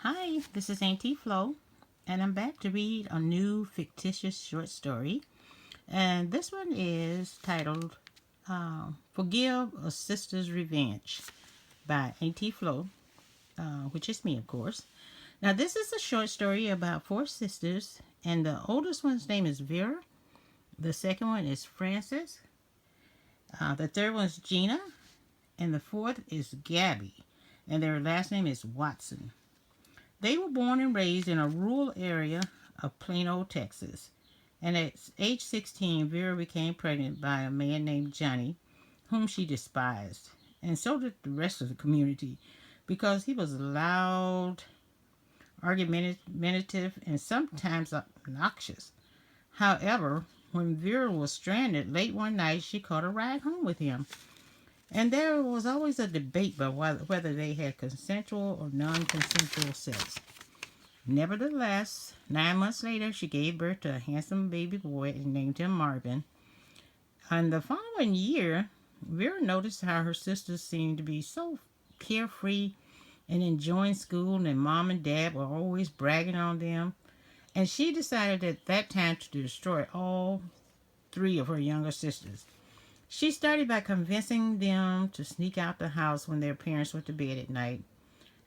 Hi, this is Auntie Flo, and I'm back to read a new fictitious short story. And this one is titled Forgive a Sister's Revenge by Auntie Flo, which is me, of course. Now, this is a short story about four sisters, and the oldest one's name is Vera, the second one is Frances, the third one's Gina, and the fourth is Gabby, and their last name is Watson. They were born and raised in a rural area of Plano, Texas. And at age 16, Vera became pregnant by a man named Johnny, whom she despised. And so did the rest of the community, because he was loud, argumentative, and sometimes obnoxious. However, when Vera was stranded late one night, she caught a ride home with him. And there was always a debate about whether they had consensual or non-consensual sex. Nevertheless, 9 months later, she gave birth to a handsome baby boy and named him Marvin. And the following year, Vera noticed how her sisters seemed to be so carefree and enjoying school, and mom and dad were always bragging on them. And she decided at that time to destroy all three of her younger sisters. She started by convincing them to sneak out the house when their parents went to bed at night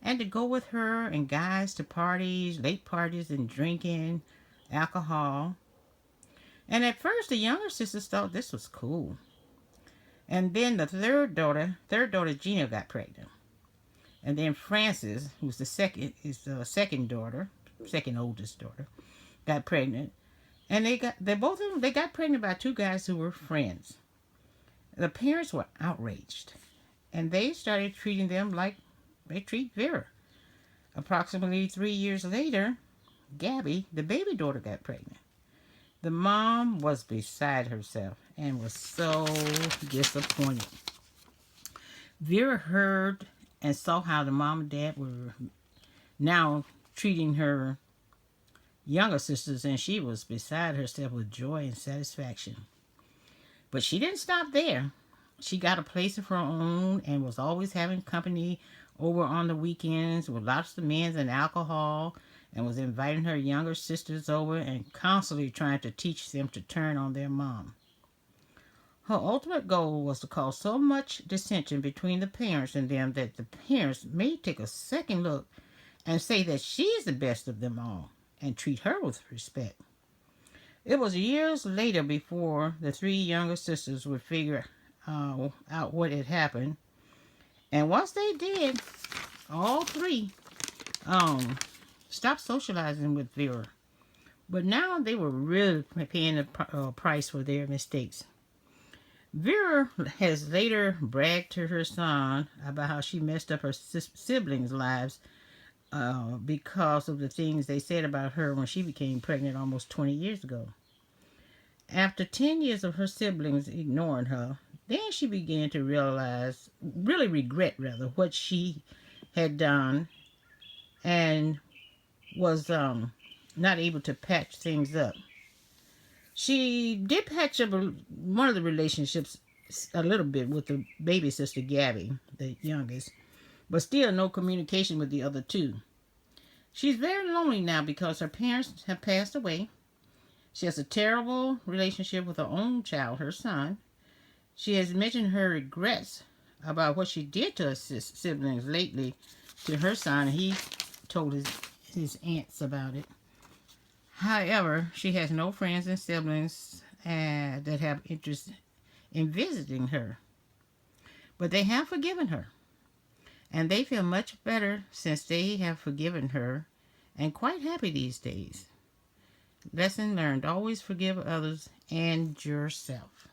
and to go with her and guys to parties, late parties, and drinking alcohol. And at first, the younger sisters thought this was cool. And then the third daughter Gina, got pregnant. And then Frances, who's the second daughter, second oldest daughter, got pregnant. And they got pregnant by two guys who were friends. The parents were outraged, and they started treating them like they treat Vera. Approximately 3 years later, Gabby, the baby daughter, got pregnant. The mom was beside herself and was so disappointed. Vera heard and saw how the mom and dad were now treating her younger sisters, and she was beside herself with joy and satisfaction. But she didn't stop there. She got a place of her own and was always having company over on the weekends with lots of men and alcohol, and was inviting her younger sisters over and constantly trying to teach them to turn on their mom. Her ultimate goal was to cause so much dissension between the parents and them that the parents may take a second look and say that she's the best of them all and treat her with respect. It was years later before the three younger sisters would figure out what had happened. And once they did, all three stopped socializing with Vera. But now they were really paying the price for their mistakes. Vera has later bragged to her son about how she messed up her siblings' lives because of the things they said about her when she became pregnant almost 20 years ago. After 10 years of her siblings ignoring her, then she began to really regret what she had done, and was not able to patch things up. She did patch up one of the relationships a little bit with the baby sister Gabby, the youngest, but still no communication with the other two. She's very lonely now because her parents have passed away. She has a terrible relationship with her own child, her son. She has mentioned her regrets about what she did to her siblings lately to her son. He told his aunts about it. However, she has no friends and siblings that have interest in visiting her. But they have forgiven her. And they feel much better since they have forgiven her, and quite happy these days. Lesson learned: always forgive others and yourself.